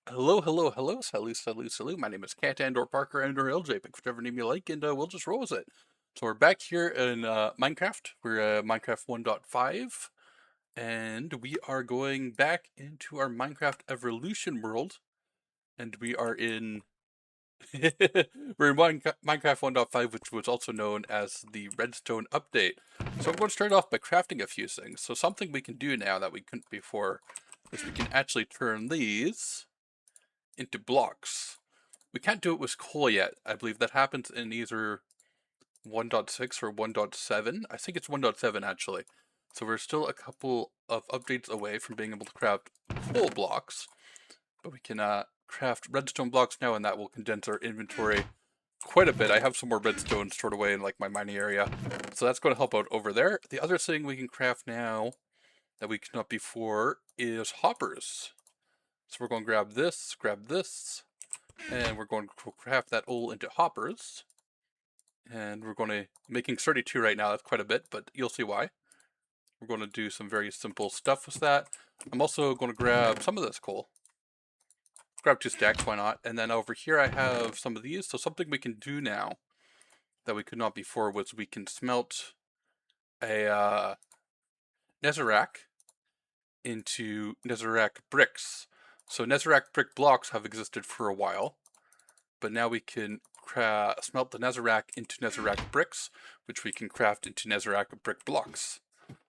Hello, hello, hello, salute. My name is Cat or Parker or LJ, pick whichever name you like, and we'll just roll with it. So we're back here in Minecraft. We're Minecraft 1.5, and we are going back into our Minecraft Evolution world, and we are in we're in Minecraft 1.5, which was also known as the Redstone update. So I'm going to start off by crafting a few things. So something we can do now that we couldn't before is we can actually turn these into blocks. We can't do it with coal yet. I believe that happens in either 1.6 or 1.7. I think it's 1.7 actually. So we're still a couple of updates away from being able to craft coal blocks. But we can craft redstone blocks now, and that will condense our inventory quite a bit. I have some more redstone stored away in like my mining area. So that's going to help out over there. The other thing we can craft now that we could not before is hoppers. So we're going to grab this, and we're going to craft that all into hoppers. And we're going to, making 32 right now, that's quite a bit, but you'll see why. We're going to do some very simple stuff with that. I'm also going to grab some of this coal. Grab 2 stacks, why not? And then over here I have some of these. So something we can do now that we could not before was we can smelt a netherrack into netherrack bricks. So netherrack brick blocks have existed for a while, but now we can smelt the netherrack into netherrack bricks, which we can craft into netherrack brick blocks.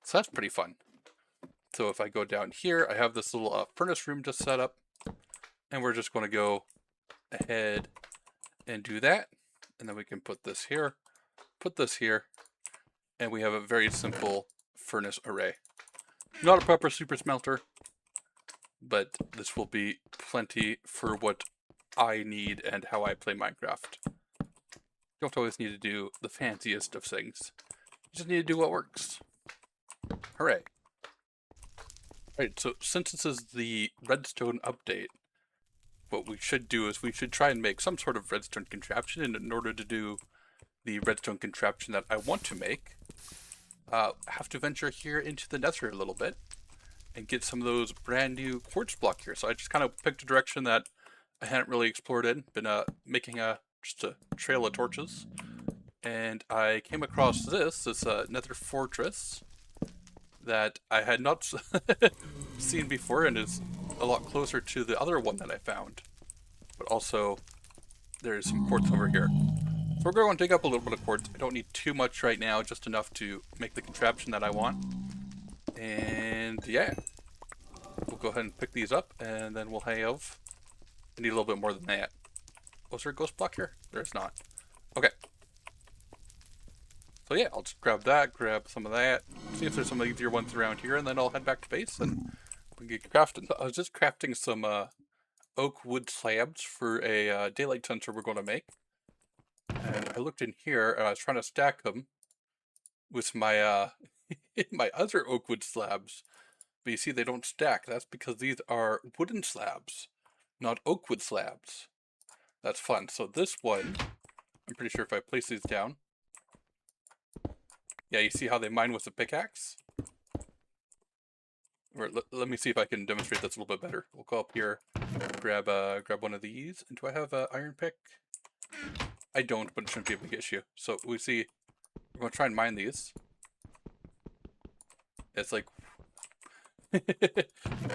So that's pretty fun. So if I go down here, I have this little furnace room just set up, and we're just going to go ahead and do that. And then we can put this here, and we have a very simple furnace array. Not a proper super smelter, but this will be plenty for what I need and how I play Minecraft. You don't always need to do the fanciest of things. You just need to do what works. Hooray. Right, so since this is the redstone update, what we should do is we should try and make some sort of redstone contraption, and in order to do the redstone contraption that I want to make, have to venture here into the nether a little bit and get some of those brand new quartz block here. So I just kind of picked a direction that I hadn't really explored in, been making just a trail of torches, and I came across this nether fortress that I had not seen before and is a lot closer to the other one that I found. But also, there's some quartz over here. So we're going to dig up a little bit of quartz. I don't need too much right now, just enough to make the contraption that I want. And yeah, we'll go ahead and pick these up, and then we'll have... I need a little bit more than that. Was there a ghost block here? There's not. Okay. So yeah, I'll just grab that, grab some of that, see if there's some easier ones around here, and then I'll head back to base and we can get crafting. I was just crafting some oak wood slabs for a daylight sensor we're going to make. And I looked in here and I was trying to stack them with my my other oak wood slabs. But you see they don't stack. That's because these are wooden slabs, not oak wood slabs. That's fun. So this one, I'm pretty sure if I place these down, yeah, you see how they mine with the pickaxe? Or let me see if I can demonstrate this a little bit better. We'll go up here, grab one of these. And do I have an iron pick? I don't, but it shouldn't be a big issue. So we see, we're going to try and mine these. It's like,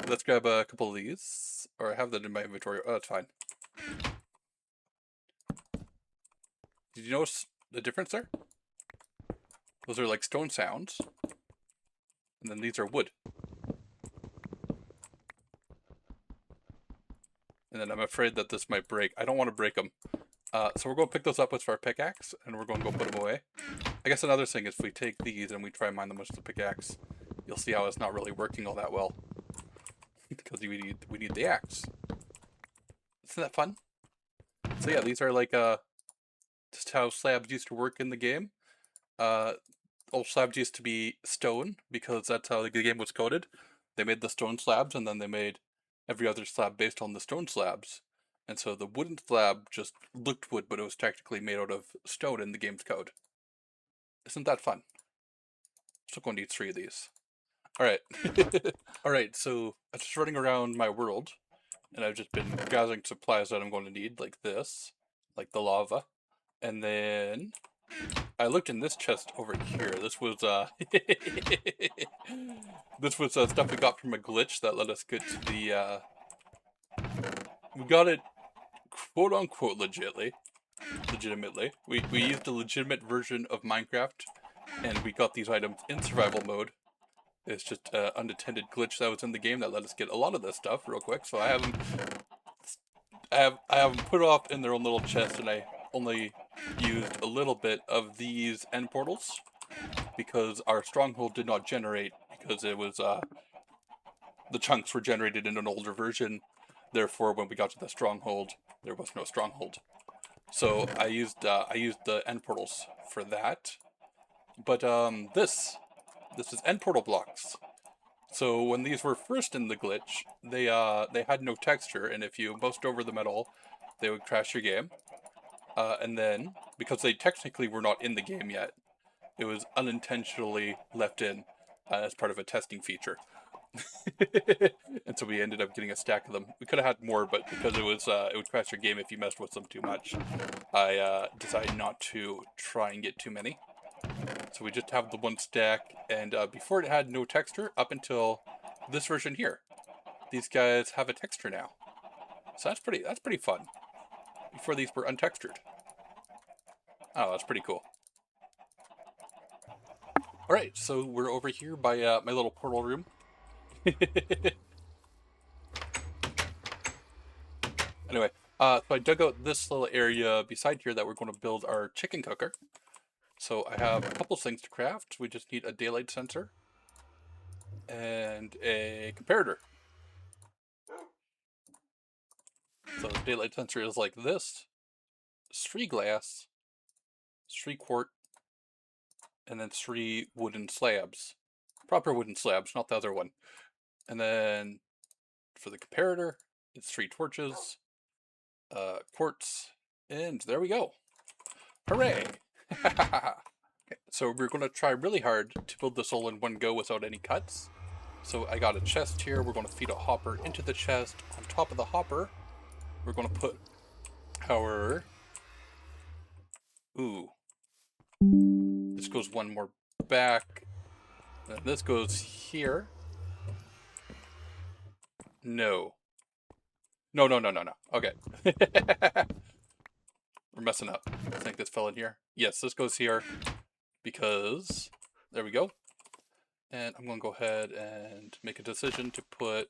let's grab a couple of these. Or I have that in my inventory. Oh, that's fine. Did you notice the difference there? Those are like stone sounds. And then these are wood. And then I'm afraid that this might break. I don't want to break them. So we're going to pick those up with our pickaxe, and we're going to go put them away. I guess another thing is if we take these and we try and mine them with the pickaxe, you'll see how it's not really working all that well. Because we need the axe. Isn't that fun? So yeah, these are like just how slabs used to work in the game. Old slabs used to be stone because that's how the game was coded. They made the stone slabs, and then they made every other slab based on the stone slabs. And so the wooden slab just looked wood, but it was technically made out of stone in the game's code. Isn't that fun? Still going to need 3 of these. Alright. Alright, so I'm just running around my world, and I've just been gathering supplies that I'm going to need, like this, like the lava. And then I looked in this chest over here. This was this was stuff we got from a glitch that let us get to the we got it quote unquote legitimately. We used a legitimate version of Minecraft, and we got these items in survival mode. It's just an unattended glitch that was in the game that let us get a lot of this stuff real quick. So I have them put off in their own little chest, and I only used a little bit of these end portals because our stronghold did not generate, because it was the chunks were generated in an older version. Therefore, when we got to the stronghold, there was no stronghold. So I used the end portals for that. But this is end portal blocks. So when these were first in the glitch, they had no texture, and if you moused over them at all, they would crash your game. And then, because they technically were not in the game yet, it was unintentionally left in as part of a testing feature. And so we ended up getting a stack of them. We could have had more, but because it would crash your game if you messed with them too much, I decided not to try and get too many. So we just have the one stack, and before it had no texture up until this version here. These guys have a texture now, so that's pretty fun. Before these were untextured. Oh, that's pretty cool. All right, so we're over here by my little portal room. Anyway, so I dug out this little area beside here that we're going to build our chicken cooker. So I have a couple things to craft. We just need a daylight sensor and a comparator. So the daylight sensor is like this: 3 glass, 3 quartz, and then 3 wooden slabs. Proper wooden slabs, not the other one. And then for the comparator, it's 3 torches, quartz, and there we go. Hooray! Okay, so we're going to try really hard to build this all in one go without any cuts. So I got a chest here. We're going to feed a hopper into the chest. On top of the hopper, we're going to put our... Ooh. This goes one more back. And this goes here. No. No. Okay. We're messing up. I think this fell in here. Yes, this goes here because... There we go. And I'm going to go ahead and make a decision to put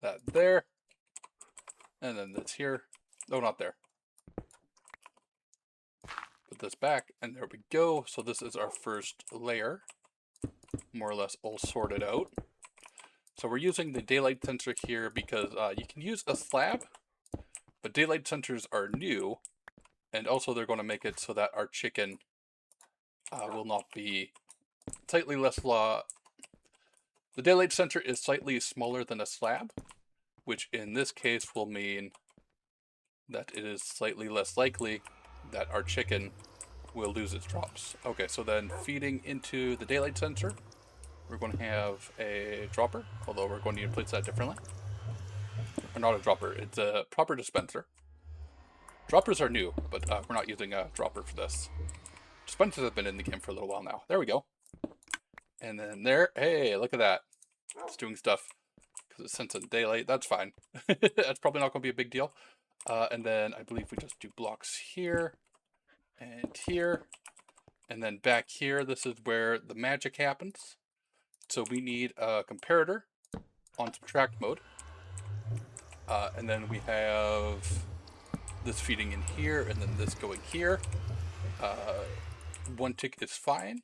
that there. And then this here. No, not there. Put this back, and there we go. So this is our first layer. More or less all sorted out. So we're using the daylight sensor here because you can use a slab, but daylight sensors are new. And also they're going to make it so that our chicken will not be slightly less The daylight sensor is slightly smaller than a slab, which in this case will mean that it is slightly less likely that our chicken will lose its drops. Okay, so then feeding into the daylight sensor, we're going to have a dropper, although we're going to need to place that differently. Or not a dropper, it's a proper dispenser. Droppers are new, but we're not using a dropper for this. Dispensers have been in the game for a little while now. There we go. And then there, hey, look at that. It's doing stuff because it's sensing daylight. That's fine. That's probably not going to be a big deal. And then I believe we just do blocks here and here. And then back here, this is where the magic happens. So we need a comparator on subtract mode. And then we have this feeding in here and then this going here. 1 tick is fine.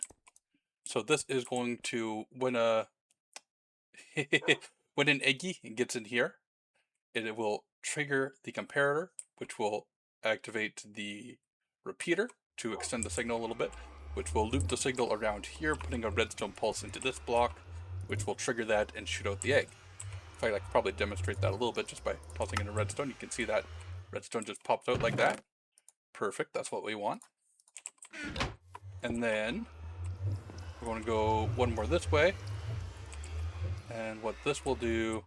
So this is going to, when an eggy gets in here, it will trigger the comparator, which will activate the repeater to extend the signal a little bit, which will loop the signal around here, putting a redstone pulse into this block, which will trigger that and shoot out the egg. In fact, I could probably demonstrate that a little bit just by tossing in a redstone. You can see that redstone just pops out like that. Perfect, that's what we want. And then we're going to go one more this way. And what this will do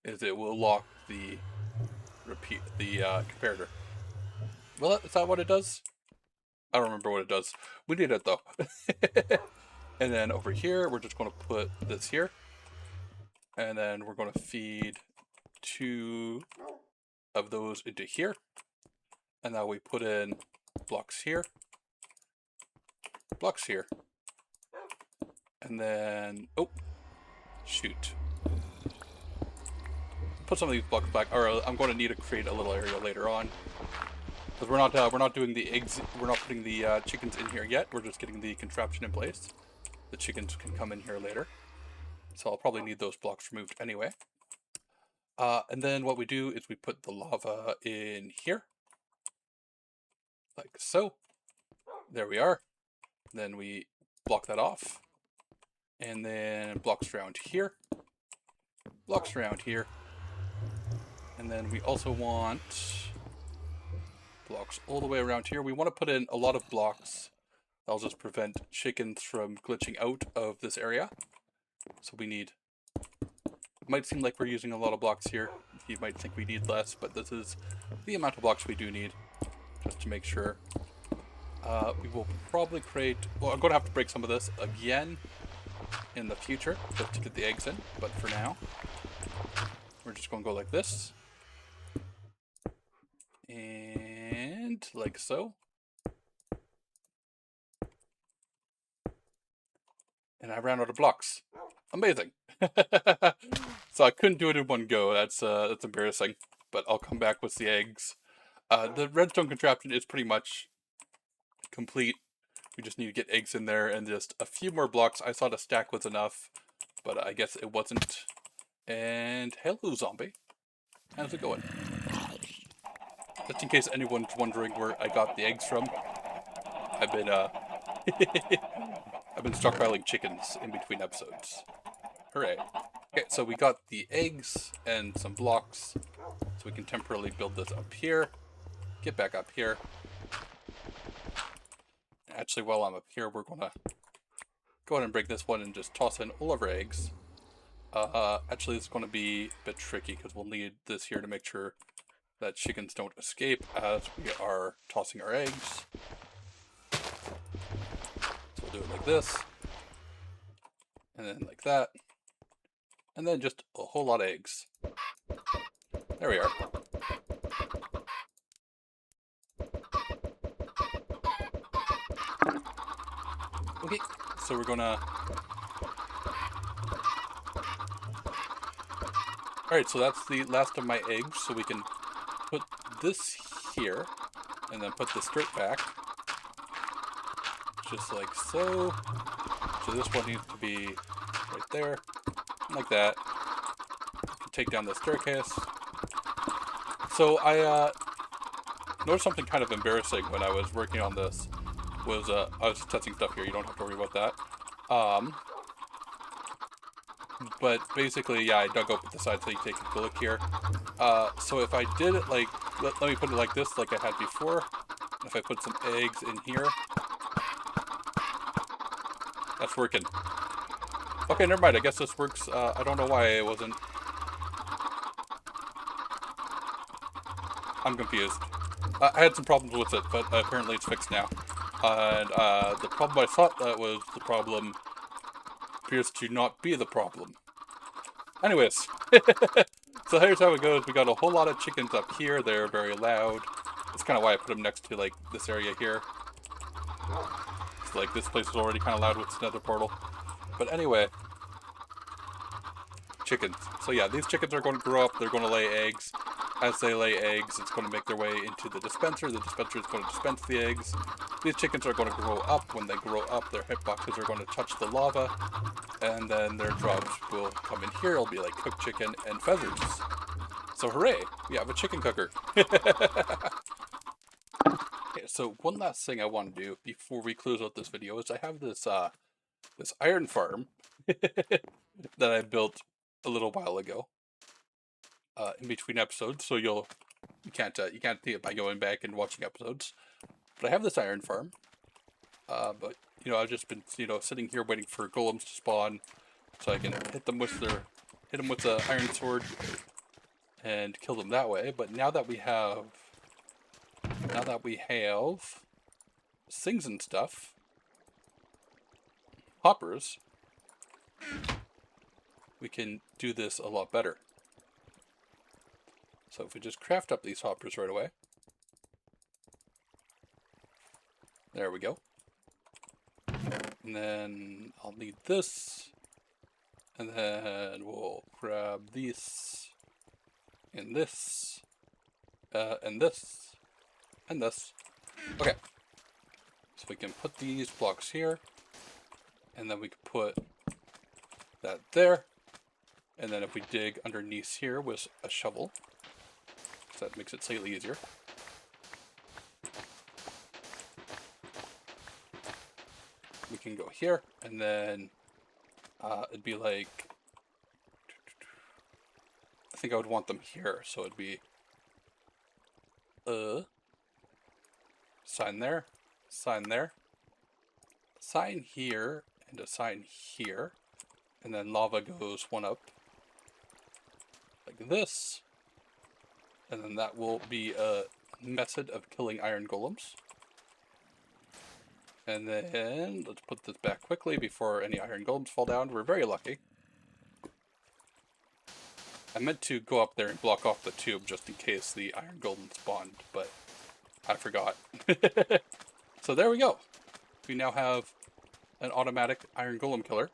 is it will lock the comparator. Well, is that what it does? I don't remember what it does. We need it though. And then over here, we're just going to put this here. And then we're going to feed 2 of those into here. And now we put in blocks here. Blocks here. And then, oh, shoot. Put some of these blocks back, or I'm going to need to create a little area later on. Because we're not doing the eggs, we're not putting the chickens in here yet. We're just getting the contraption in place. The chickens can come in here later. So I'll probably need those blocks removed anyway. And then what we do is we put the lava in here. Like so. There we are. Then we block that off. And then blocks around here. Blocks around here. And then we also want blocks all the way around here. We want to put in a lot of blocks. That'll just prevent chickens from glitching out of this area. So we need, it might seem like we're using a lot of blocks here. You might think we need less, but this is the amount of blocks we do need, just to make sure. We will probably create, well, I'm going to have to break some of this again in the future, just to get the eggs in, but for now, we're just going to go like this. And like so. And I ran out of blocks. Amazing. So I couldn't do it in one go. That's embarrassing. But I'll come back with the eggs. The redstone contraption is pretty much complete. We just need to get eggs in there and just a few more blocks. I thought a stack was enough, but I guess it wasn't. And hello, zombie. How's it going? Just in case anyone's wondering where I got the eggs from, I've been I've been stockpiling chickens in between episodes. Hooray. Okay, so we got the eggs and some blocks, so we can temporarily build this up here. Get back up here. Actually, while I'm up here, we're gonna go ahead and break this one and just toss in all of our eggs. Actually, it's gonna be a bit tricky because we'll need this here to make sure that chickens don't escape as we are tossing our eggs. So we'll do it like this, and then like that, and then just a whole lot of eggs. There we are. Okay, so we're gonna... Alright, so that's the last of my eggs, so we can put this here, and then put this dirt back. Just like so. So this one needs to be right there, like that. Take down the staircase. So I noticed something kind of embarrassing when I was working on this. Was I was testing stuff here, you don't have to worry about that. But basically, yeah, I dug up at the side so you take a good look here. So if I did it like, let me put it like this, like I had before. If I put some eggs in here, that's working. Okay, never mind, I guess this works. I don't know why it wasn't. I'm confused. I had some problems with it, but apparently it's fixed now. And the problem I thought that was the problem appears to not be the problem. Anyways, so here's how it goes. We got a whole lot of chickens up here. They're very loud. That's kind of why I put them next to like this area here. It's like this place is already kind of loud with this nether portal. But anyway, chickens. So yeah, these chickens are going to grow up. They're going to lay eggs. As they lay eggs, it's going to make their way into the dispenser. The dispenser is going to dispense the eggs. These chickens are going to grow up. When they grow up, their hitboxes are going to touch the lava, and then their drops will come in here. It'll be like cooked chicken and feathers. So hooray, we have a chicken cooker. Okay, so one last thing I want to do before we close out this video is I have this this iron farm that I built a little while ago. In between episodes, so you can't see it by going back and watching episodes. But I have this iron farm. But you know, I've just been sitting here waiting for golems to spawn, so I can hit them with the iron sword and kill them that way. But now that we have things and stuff, hoppers, we can do this a lot better. So if we just craft up these hoppers right away. There we go. And then I'll need this. And then we'll grab these. And this. And this. And this. Okay. So we can put these blocks here. And then we can put that there. And then if we dig underneath here with a shovel, so that makes it slightly easier. We can go here, and then it'd be like, I think I would want them here, so it'd be sign there, sign there, sign here, and a sign here, and then lava goes one up like this, and then that will be a method of killing iron golems. And then let's put this back quickly before any iron golems fall down. We're very lucky. I meant to go up there and block off the tube just in case the iron golem spawned, but I forgot. So there we go. We now have an automatic iron golem killer.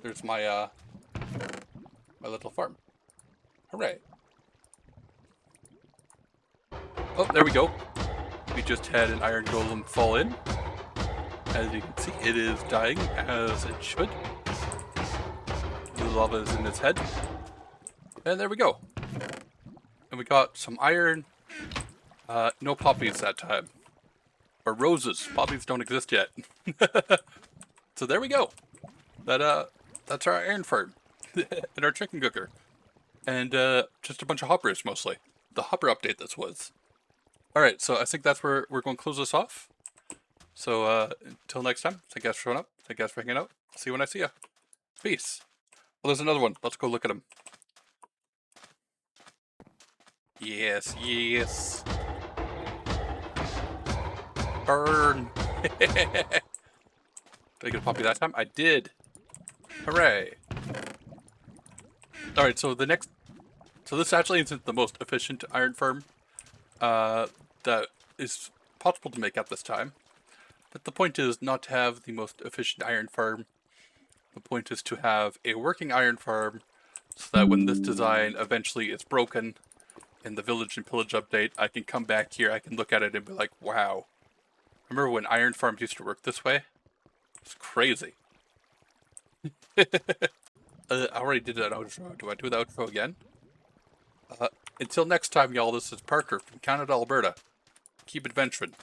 There's my my little farm. Hooray. Oh, there we go. We just had an iron golem fall in. As you can see, it is dying as it should. The lava is in its head. And there we go. And we got some iron. No poppies that time. Or roses. Poppies don't exist yet. So there we go. That's our iron farm. And our chicken cooker. And just a bunch of hoppers mostly. The hopper update this was. Alright, so I think that's where we're going to close this off. So until next time, thank you guys for showing up. Thank you guys for hanging out. See you when I see ya. Peace. Well, there's another one. Let's go look at him. Yes, yes. Burn. Did I get a poppy that time? I did. Hooray. Alright, so this actually isn't the most efficient iron farm that is possible to make at this time. But the point is not to have the most efficient iron farm. The point is to have a working iron farm so that when this design eventually is broken in the Village and Pillage update, I can come back here, I can look at it and be like, wow. Remember when iron farms used to work this way? It's crazy. I already did that outro. Do I do the outro again? Until next time, y'all, this is Parker from Canada, Alberta. Keep adventuring.